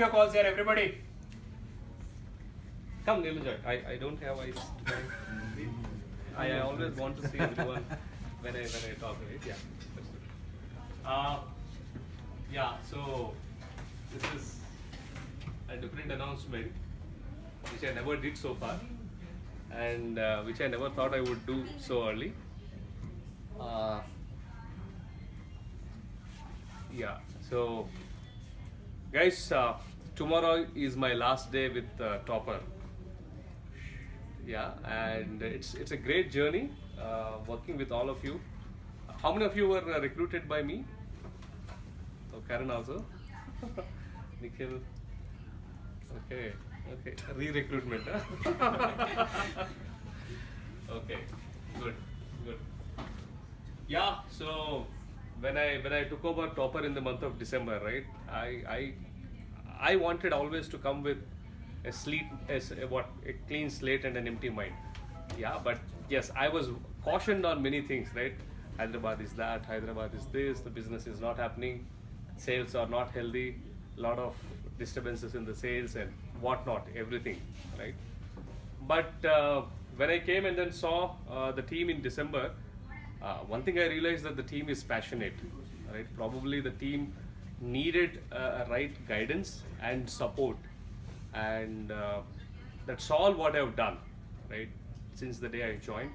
your calls here, everybody. Come, Nilujoy. I don't have eyes. I always want to see everyone when I talk, right? Yeah. Yeah. So this is a different announcement which I never did so far, and which I never thought I would do so early. Yeah. So, guys, tomorrow is my last day with Topper. Yeah, and it's a great journey working with all of you. How many of you were recruited by me? Oh, Karen also. Nikhil. Okay. Re-recruitment. Huh? Okay. Good. Yeah. So when I took over Topper in the month of December, right? I wanted always to come with a clean slate and an empty mind. Yeah, but yes, I was cautioned on many things, right? Hyderabad is that, Hyderabad is this, the business is not happening, sales are not healthy, a lot of disturbances in the sales and whatnot, everything, right? But when I came and then saw the team in December, one thing I realized that the team is passionate, right? Probably the team needed right guidance and support, and that's all what I've done, right? Since the day I joined,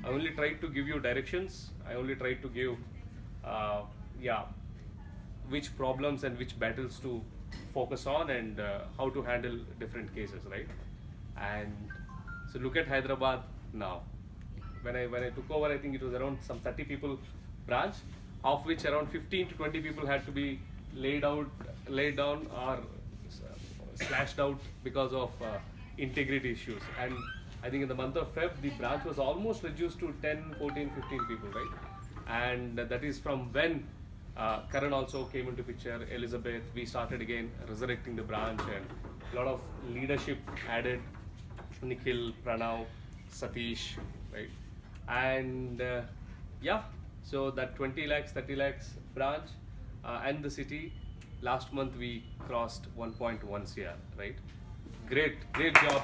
I only tried to give you directions. I only tried to give, which problems and which battles to focus on, and how to handle different cases, right? And so look at Hyderabad now. When I took over, I think it was around some 30 people branch, of which around 15 to 20 people had to be laid down or slashed out because of integrity issues. And I think in the month of Feb, the branch was almost reduced to 10, 14, 15 people, right? And that is from when Karan also came into picture, Elizabeth, we started again resurrecting the branch, and a lot of leadership added, Nikhil, Pranav, Satish, right? And so that 20 lakhs, 30 lakhs branch and the city, last month we crossed 1.1 CR, right? Great job.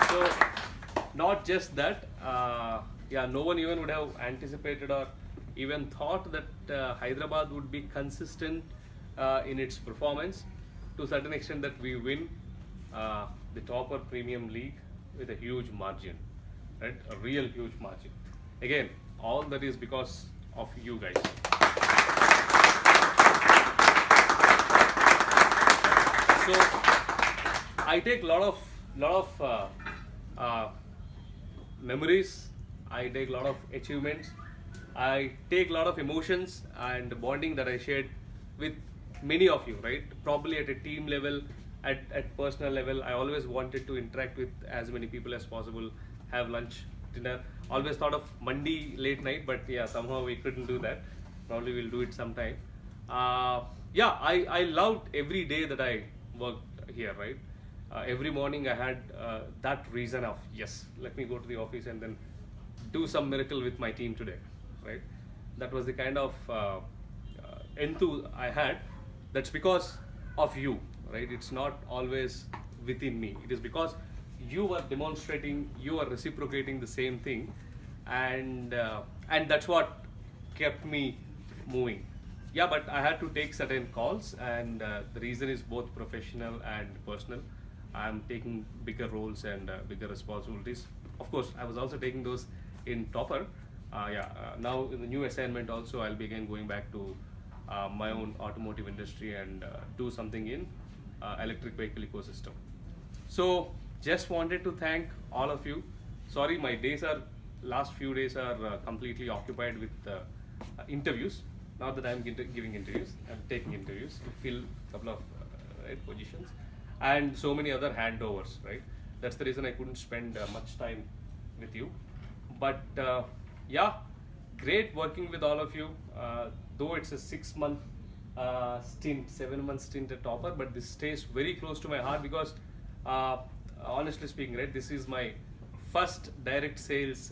So not just that, no one even would have anticipated or even thought that Hyderabad would be consistent in its performance to a certain extent that we win the Topper Premium League with a huge margin, right? A real huge margin. Again, all that is because of you guys. So I take a lot of memories. I take a lot of achievements. I take a lot of emotions and bonding that I shared with many of you, right? Probably at a team level, at personal level. I always wanted to interact with as many people as possible, have lunch, dinner. Always thought of Monday late night, but yeah, somehow we couldn't do that. Probably we'll do it sometime. I loved every day that I worked here, right? Every morning I had that reason of, yes, let me go to the office and then do some miracle with my team today, right? That was the kind of enthuse I had. That's because of you, right? It's not always within me. It is because you are demonstrating, you are reciprocating the same thing, and that's what kept me moving. Yeah, but I had to take certain calls, and the reason is both professional and personal. I'm taking bigger roles and bigger responsibilities. Of course, I was also taking those in Topper. Now in the new assignment also, I'll be again going back to my own automotive industry and do something in electric vehicle ecosystem. So just wanted to thank all of you. Sorry, my last few days are completely occupied with interviews. Not that I'm giving interviews, I'm taking interviews to fill a couple of positions, and so many other handovers, right? That's the reason I couldn't spend much time with you. But great working with all of you. Though it's a 6-month stint, 7-month stint at Topper, but this stays very close to my heart because honestly speaking, right, this is my first direct sales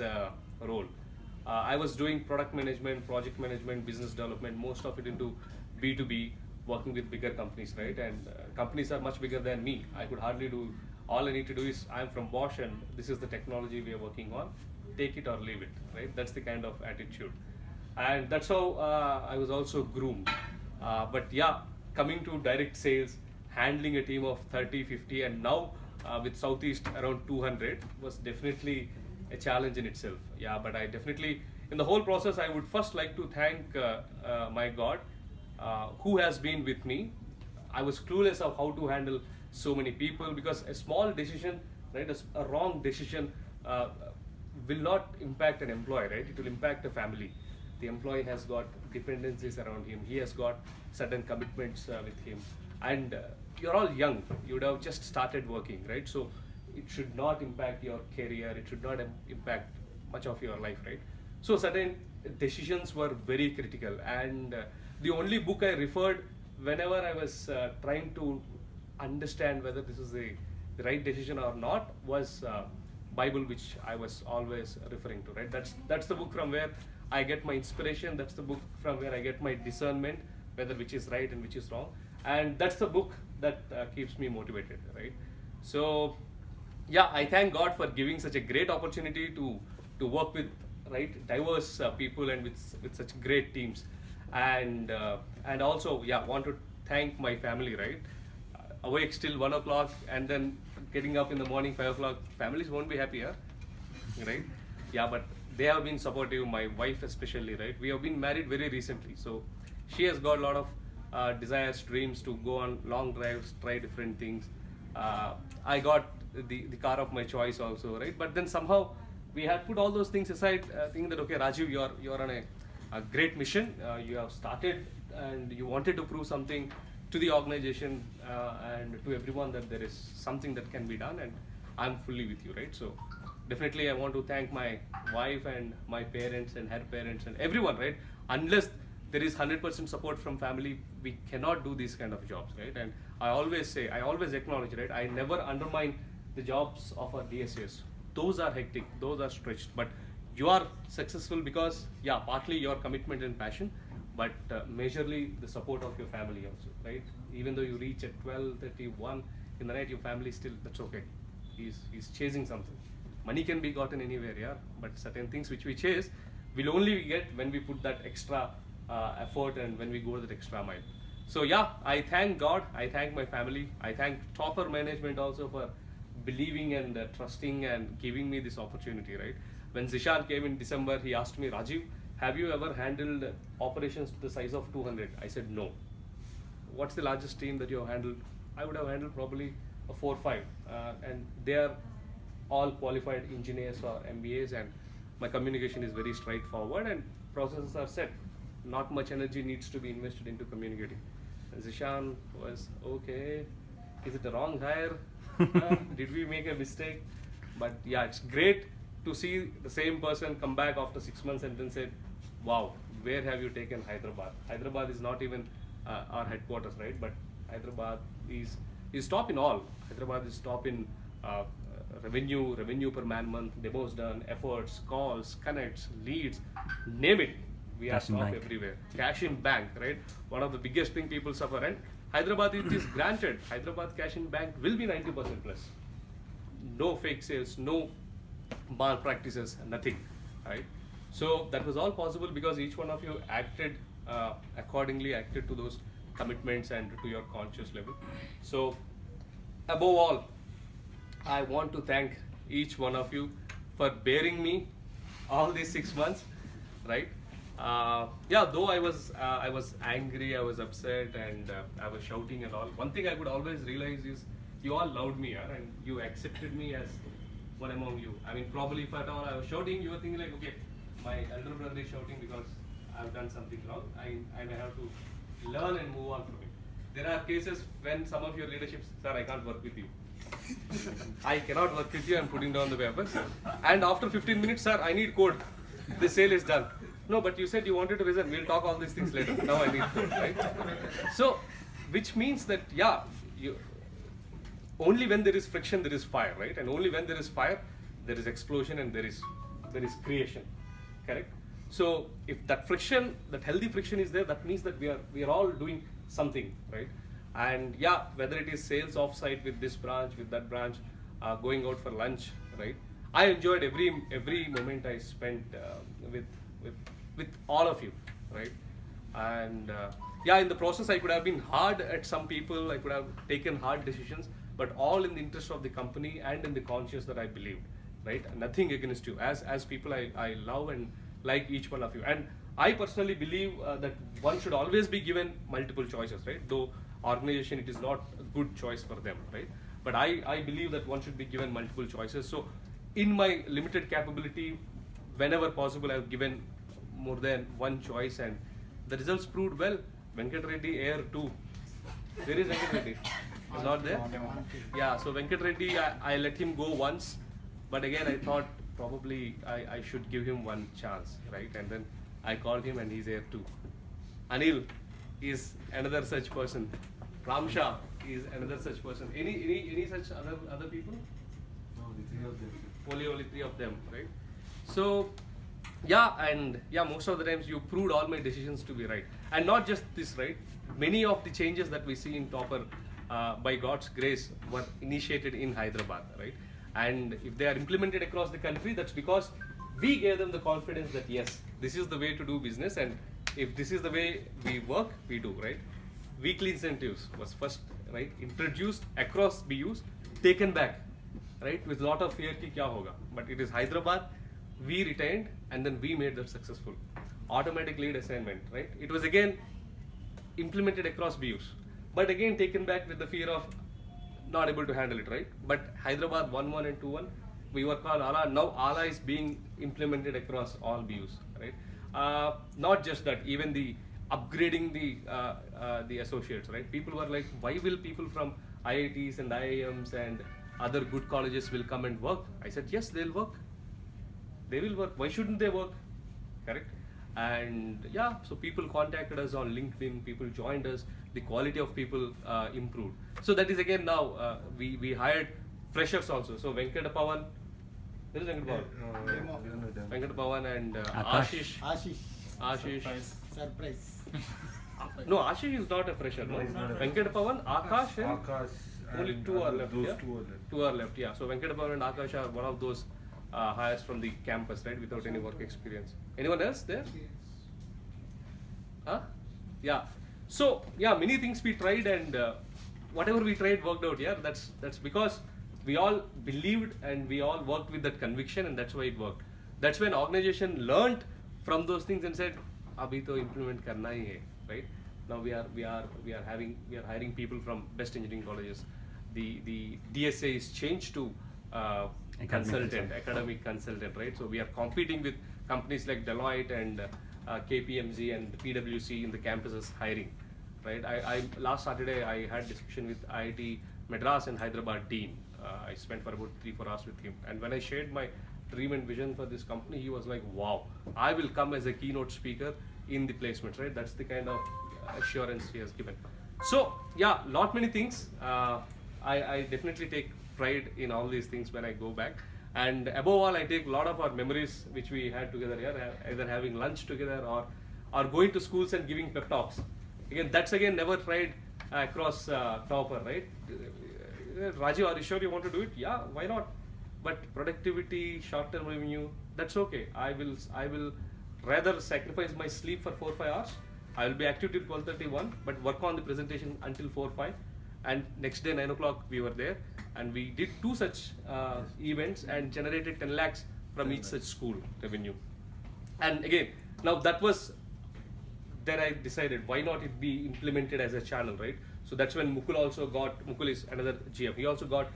role. I was doing product management, project management, business development, most of it into B2B, working with bigger companies, right? And companies are much bigger than me. I could hardly do, all I need to do is, I'm from Bosch and this is the technology we are working on, take it or leave it, right? That's the kind of attitude. And that's how I was also groomed. But yeah, coming to direct sales, handling a team of 30, 50, and now with Southeast around 200 was definitely a challenge in itself. Yeah, but I definitely, in the whole process, I would first like to thank my God, who has been with me. I was clueless of how to handle so many people, because a small decision, right, a wrong decision will not impact an employee, right? It will impact a family. The employee has got dependencies around him. He has got certain commitments with him. And you're all young. You would have just started working, right? So it should not impact your career. It should not impact much of your life, right? So certain decisions were very critical. And the only book I referred whenever I was trying to understand whether this is the right decision or not was Bible, which I was always referring to, right? That's the book from where I get my inspiration. That's the book from where I get my discernment, whether which is right and which is wrong. And that's the book that keeps me motivated, right? So yeah, I thank God for giving such a great opportunity to work with, right, diverse people and with such great teams. And also, yeah, want to thank my family, right? Awake till 1 o'clock and then getting up in the morning 5 o'clock. Families won't be happy, huh? Right? Yeah, but they have been supportive, my wife especially, right? We have been married very recently, so she has got a lot of desires, dreams to go on long drives, try different things. I got the car of my choice also, right? But then somehow we had put all those things aside, thinking that, okay, Rajiv, you're on a great mission. You have started and you wanted to prove something to the organization and to everyone that there is something that can be done, and I'm fully with you, right? So definitely I want to thank my wife and my parents and her parents and everyone, right? Unless there is 100% support from family, we cannot do these kind of jobs, right? And I always acknowledge, right? I never undermine the jobs of our DSAs. Those are hectic, those are stretched, but you are successful because, yeah, partly your commitment and passion, but majorly the support of your family also, right? Even though you reach at 12:31 in the night, your family still, that's okay. He's chasing something. Money can be gotten anywhere, yeah, but certain things which we chase will only get when we put that extra effort and when we go that extra mile. So yeah, I thank God, I thank my family, I thank topper management also for believing and trusting and giving me this opportunity, right? When Zishan came in December, he asked me, Rajiv, have you ever handled operations to the size of 200? I said no. What's the largest team that you have handled? I would have handled probably a 4 or 5, and they are all qualified engineers or MBAs, and my communication is very straightforward and processes are set. Not much energy needs to be invested into communicating. And Zishan was, okay, is it the wrong hire? Did we make a mistake? But yeah, it's great to see the same person come back after 6 months and then say, wow, where have you taken Hyderabad? Hyderabad is not even our headquarters, right? But Hyderabad is top in all. Hyderabad is top in revenue per man month, demos done, efforts, calls, connects, leads, name it. We are top everywhere. Cash in bank, right? One of the biggest thing people suffer. And Hyderabad, it is granted. Hyderabad cash in bank will be 90% plus. No fake sales, no malpractices, nothing, right? So that was all possible because each one of you acted accordingly, acted to those commitments and to your conscious level. So above all, I want to thank each one of you for bearing me all these 6 months, right? Yeah, though I was angry, I was upset, and I was shouting and all. One thing I could always realize is you all loved me, and you accepted me as one among you. I mean, probably if at all I was shouting, you were thinking like, okay, my elder brother is shouting because I've done something wrong. I may have to learn and move on from it. There are cases when some of your leaderships, sir, I can't work with you. I cannot work with you, I'm putting down the papers. And after 15 minutes, sir, I need code. The sale is done. No, but you said you wanted to resign. We'll talk all these things later. Now I need code, right? So, which means that, yeah, only when there is friction, there is fire, right? And only when there is fire, there is explosion and there is creation, correct? So if that friction, that healthy friction is there, that means that we are all doing something, right? And yeah, whether it is sales offsite with this branch, with that branch, going out for lunch, right? I enjoyed every moment I spent with all of you, right? And yeah, in the process I could have been hard at some people, I could have taken hard decisions, but all in the interest of the company and in the conscience that I believed, right? Nothing against you. As people, I love and like each one of you. And I personally believe that one should always be given multiple choices, right? Though organization, it is not a good choice for them, right? But I believe that one should be given multiple choices. So in my limited capability, whenever possible, I've given more than one choice, and the results proved well. Venkat Reddy Air 2. Where is Venkat Reddy? He's not there? Yeah, so Venkat Reddy, I let him go once, but again I thought probably I should give him one chance, right? And then I called him and he's Air 2. Anil is another such person. Ramsha is another such person. Any such other people? No, the three of them. Only three of them, right? So yeah, and yeah, most of the times you proved all my decisions to be right. And not just this, right? Many of the changes that we see in Topper, by God's grace, were initiated in Hyderabad, right? And if they are implemented across the country, that's because we gave them the confidence that yes, this is the way to do business, and if this is the way we work, we do, right? Weekly incentives was first, right, introduced across BUs, taken back, right, with lot of fear ki kya hoga. But it is Hyderabad, we retained, and then we made that successful. Automatic lead assignment, right? It was again implemented across BUs, but again taken back with the fear of not able to handle it, right? But Hyderabad 1-1 and 2-1, we work on ALA. Now ALA is being implemented across all BUs, right? Not just that, even the upgrading the associates, right? People were like, why will people from IITs and IIMs and other good colleges will come and work? I said, yes, they'll work. They will work. Why shouldn't they work? Correct? And yeah, so people contacted us on LinkedIn, people joined us, the quality of people improved. So that is again now, we hired freshers also. So Venkat Pawan, where is Venkat Pawan? Venkat Pawan and Ashish. Surprise. No, Ashish is not a fresher. No, Venkat Pawan, Akash, and Akash. only two are left. Those Yeah? two are left. Two are left, yeah. So Venkat Pawan and Akash are one of those hires from the campus, right, without any work experience. Anyone else there? Huh? Yeah. So yeah, many things we tried, and whatever we tried worked out. Yeah, that's because we all believed and we all worked with that conviction, and that's why it worked. That's when organization learned from those things and said, "Abhi to implement karna hi hai," right? Now we are hiring people from best engineering colleges. The DSA is changed to academic consultant, right? So we are competing with companies like Deloitte and KPMG and PwC in the campuses hiring, right? I last Saturday I had discussion with IIT Madras and Hyderabad dean. I spent for about 3-4 hours with him, and when I shared my dream and vision for this company, he was like, "Wow, I will come as a keynote speaker in the placements," right? That's the kind of assurance he has given. So yeah, many things. I definitely take pride in all these things when I go back, and above all, I take a lot of our memories which we had together here, either having lunch together or going to schools and giving pep talks. Again, that's again never tried across Topper, right? Rajeev, are you sure you want to do it? Yeah, why not? But productivity, short-term revenue, that's okay. I will rather sacrifice my sleep for 4-5 hours. I will be active till 12:31, but work on the presentation until 4-5. And next day 9 o'clock we were there, and we did 2 such events and generated 10 lakhs from each such school revenue. And again, now that was, then I decided why not it be implemented as a channel, right? So that's when Mukul is another GM. He also got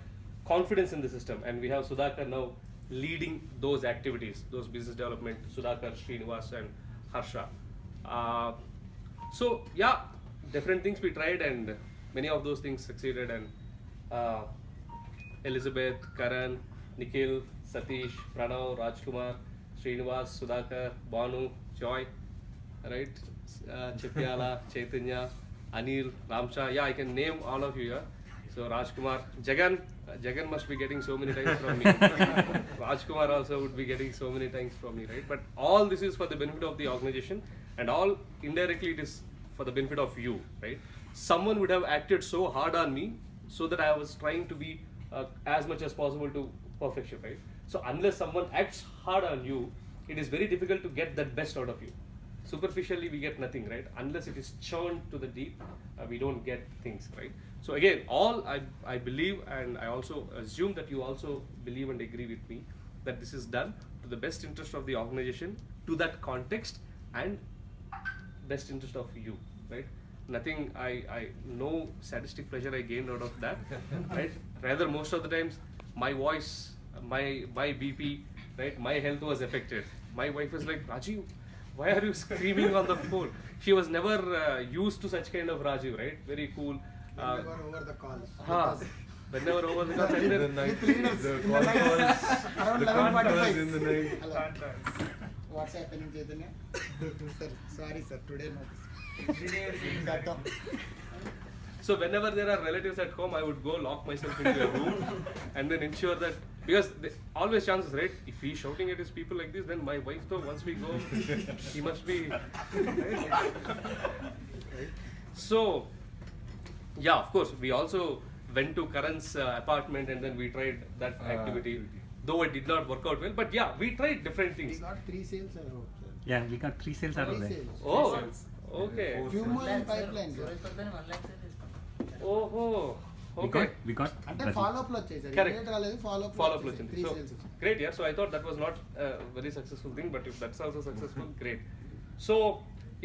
confidence in the system, and we have Sudhakar now leading those activities, those business development, Sudhakar, Srinivas and Harsha. So yeah, different things we tried, and many of those things succeeded. And Elizabeth, Karan, Nikhil, Satish, Pranav, Rajkumar, Srinivas, Sudhakar, Banu, Joy, right? Chetyala, Chaitanya, Anil, Ramsha. Yeah, I can name all of you here. So Rajkumar, Jagan, Jagan must be getting so many thanks from me. Rajkumar also would be getting so many thanks from me, right? But all this is for the benefit of the organization, and all indirectly it is for the benefit of you, right? Someone would have acted so hard on me so that I was trying to be as much as possible to perfection, right? So unless someone acts hard on you, it is very difficult to get that best out of you. Superficially we get nothing, right? Unless it is churned to the deep, we don't get things, right? So again, all I believe, and I also assume that you also believe and agree with me, that this is done to the best interest of the organization, to that context, and best interest of you, right? Nothing, no sadistic pleasure I gained out of that, right? Rather, most of the times, my voice, my BP, right? My health was affected. My wife was like, Rajeev, why are you screaming on the phone? She was never used to such kind of Rajeev, right? Very cool. Whenever over the calls. Whenever over the calls. In the night, the calls in the night. Hello. What's happening, Chaitanya? Sir, sorry sir, today no. So whenever there are relatives at home, I would go lock myself into a room and then ensure that, because always chances, right? If he's shouting at his people like this, then my wife though, once we go, he must be, right? So, yeah, of course, we also went to Karan's apartment and then we tried that activity. Though it did not work out well, but yeah, we tried different things. We got 3 sales, I hope, sir. Yeah, we got 3 sales out of 3 that. sales. Oh, okay. Few more in pipeline. Oh, okay. We got అంటే Rajeev. Follow up లో వచ్చాయి sir Correct. Immediate రాలేదు follow up Follow up వచ్చింది. 3 So, sales great, yeah. So I thought that was not a very successful thing, but if that's also successful, great. So,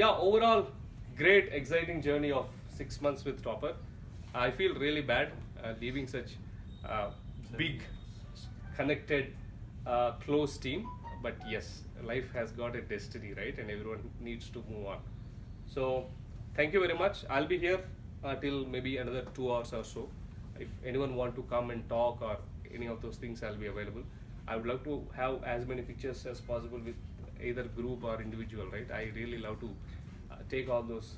yeah, overall, great, exciting journey of 6 months with Topper. I feel really bad leaving such big, connected, close team. But yes, life has got a destiny, right? And everyone needs to move on. So, thank you very much. I'll be here till maybe another 2 hours or so. If anyone want to come and talk or any of those things, I'll be available. I would love to have as many pictures as possible with either group or individual, right? I really love to take all those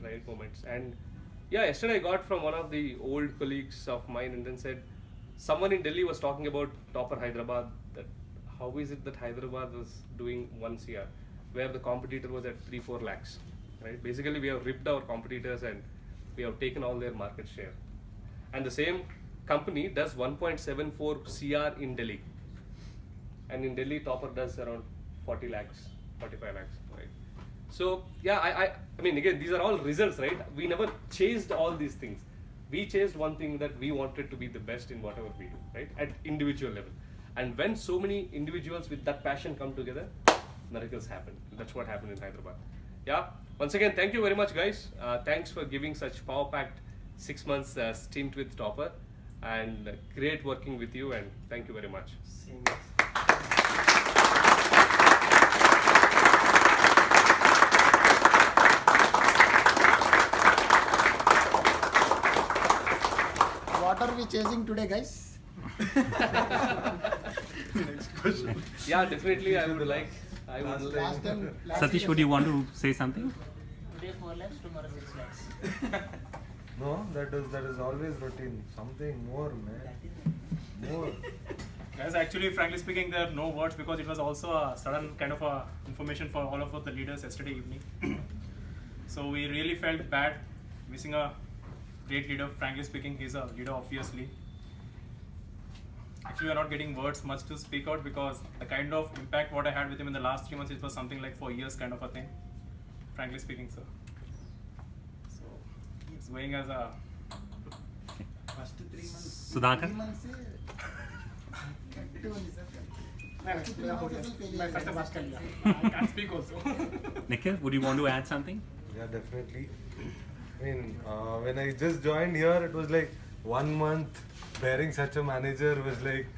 right moments. And yeah, yesterday I got from one of the old colleagues of mine and then said, someone in Delhi was talking about Topper Hyderabad, that how is it that Hyderabad was doing 1 CR, where the competitor was at 3-4 lakhs, right? Basically, we have ripped our competitors and we have taken all their market share. And the same company does 1.74 CR in Delhi. And in Delhi, Topper does around 40 lakhs, 45 lakhs, right? So, yeah, I mean, again, these are all results, right? We never chased all these things. We chased one thing, that we wanted to be the best in whatever we do, right? At individual level. And when so many individuals with that passion come together, miracles happen. That's what happened in Hyderabad. Yeah. Once again, thank you very much, guys. Thanks for giving such power-packed 6 months stint with Topper, and great working with you. And thank you very much. What are we చేసింగ్ today guys Yeah, definitely. I would like. Last time Satish, would you want to say something? Today 4 lakhs, tomorrow 6 lakhs. No, that is always routine. Something more, man. More. Guys, actually, frankly speaking, there are no words because it was also a sudden kind of a information for all of the leaders yesterday evening. So we really felt bad missing a great leader. Frankly speaking, he's a leader, obviously. Actually, we are not getting words much to speak out because the kind of impact what I had with him in the last 3 months, it was something like 4 years kind of a thing. Frankly speaking, sir. So it's going as a first 3 months Sudhakar? 3 months ఉంది sir I can't speak also. Nikhil, would you want to add something? Yeah, definitely. I mean, when I just joined here, it was like 1 month. Bearing such a manager was like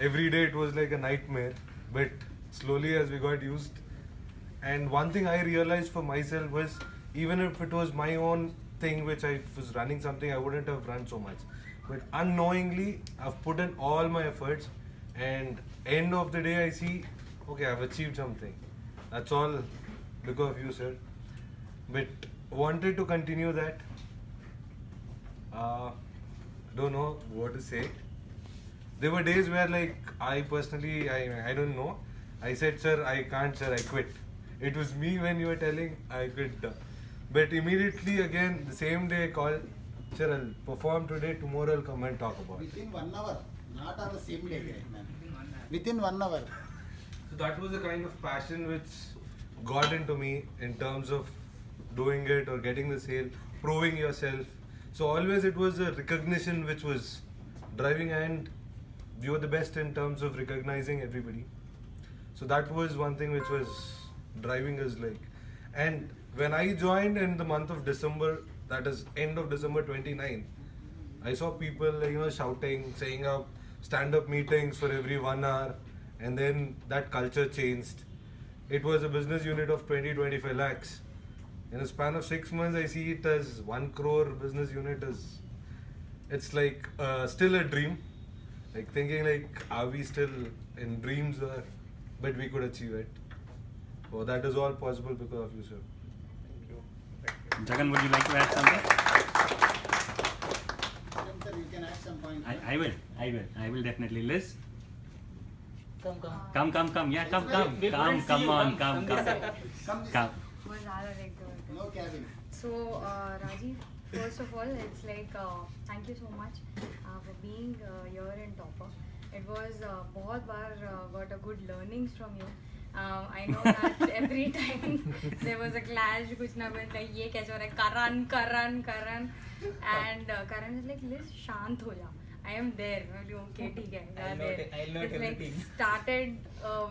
every day it was like a nightmare. But slowly as we got used, and one thing I realized for myself was, even if it was my own thing which I was running something, I wouldn't have run so much. But unknowingly, I've put in all my efforts, and end of the day I see, okay, I've achieved something. That's all because of you, sir. But wanted to continue that. don't know what to say. There were days where like I personally, I don't know. I said, sir, I can't, sir, I quit. It was me when you were telling I quit. But immediately again, the same day I called, sir, I'll perform today, tomorrow I'll come and talk about it. Within 1 hour, not on the same day, man. Within 1 hour. So that was the kind of passion which got into me in terms of doing it or getting the sale, proving yourself. So always it was a recognition which was driving, and you were the best in terms of recognizing everybody. So that was one thing which was driving us like. And when I joined in the month of December, that is end of December 29, I saw people shouting, saying up stand-up meetings for every 1 hour, and then that culture changed. It was a business unit of 20-25 lakhs. In a span of 6 months, I see it as 1 crore business unit. It's like still a dream. Like thinking like, are we still in dreams, but we could achieve it. Oh, that is all possible because of you, sir. Jagan, would you like to add something? Sir, you can add some points. I will definitely. Liz? Come. Come. Yeah, come on. Come this side. वो ज़्यादा देख दो। No cabin. So Rajeev, first of all, it's like thank you so much for being here in Topper. It was बहुत बार got a good learnings from you. I know that every time there was a clash, कुछ ना कुछ like ये कैसे हो रहा है, Karan, and Karan is like, Liz, शांत हो जा. I am there. I'm like, okay, ठीक है. I'll note It's like everything. started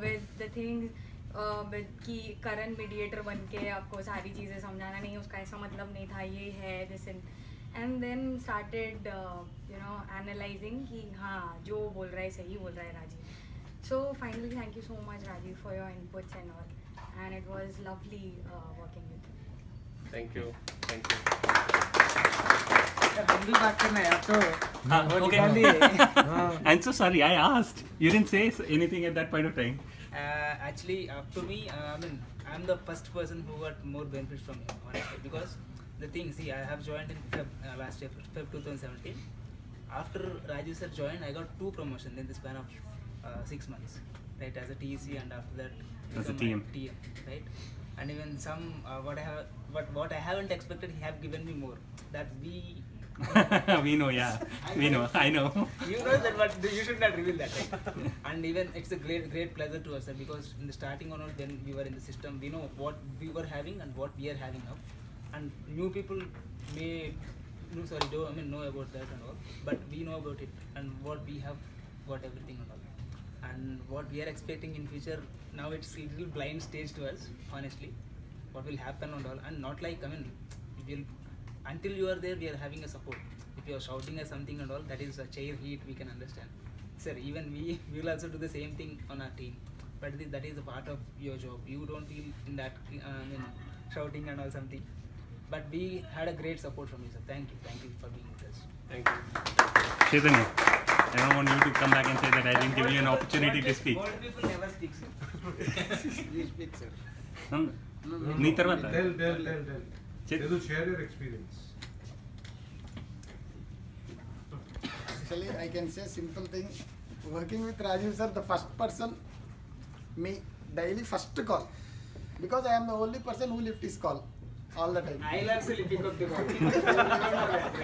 with the things कि करंट मीडिएटर बन के आपको सारी चीज़ें समझाना, नहीं उसका ऐसा मतलब नहीं था, ये है this and then started analysing कि हाँ जो बोल रहा है सही बोल रहा है Rajiv. So finally thank you so much Rajiv for your inputs and all, and it was lovely working with you. Thank you. हम भी बात करना है अब तो. वो Okay. निकाल दिए. I'm so sorry, I asked. You didn't say anything at that point of time. Actually, up to me, I'm the first person who got more benefits from him, honestly, because the thing, see, I have joined in last year, Feb 2017. After Rajeev sir joined, I got 2 promotions in the span of 6 months, right, as a TEC, and after that As a become TM. right, and even some what I haven't expected, he have given me more. That We know, yeah. We know, I know. you know that, but you should not reveal that, right? And even it's a great pleasure to us, sir, because in the starting onward, when we were in the system, we know what we were having and what we are having now, and new people may know about that and all, but we know about it, and what we have got everything and all, and what we are expecting in future. Now it's a little blind stage to us, honestly, what will happen and all, and not like, we'll, until you are there, we are having a support. If you are shouting at something and all, that is a chair heat, we can understand. Sir, even we will also do the same thing on our team, but that is a part of your job. You don't feel in that shouting and all something, but we had a great support from you, sir. Thank you for being with us. Thank you. Chaitanya, I don't want you to come back and say that I didn't give you an opportunity to speak. Old people never speak, sir. You speak, sir. నీ తర్వాత Tell. Share your experience. Actually, I can say simple thing. Working with Rajeev sir, the first person, me, daily first call. Because I am the only person who lift his call all the time. I'll also pick up the call.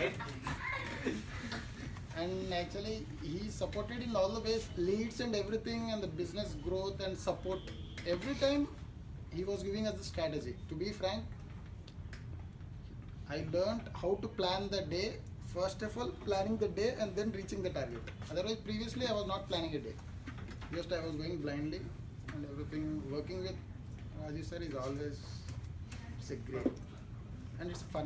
Right? And actually, he supported in all the ways, leads and everything, and the business growth and support. Every time, he was giving us the strategy. To be frank, I learned how to plan the day. First of all, planning the day and then reaching the target. Otherwise, previously I was not planning a day. Just I was going blindly and everything. Working with Rajeev sir is always, it's a great, and it's fun.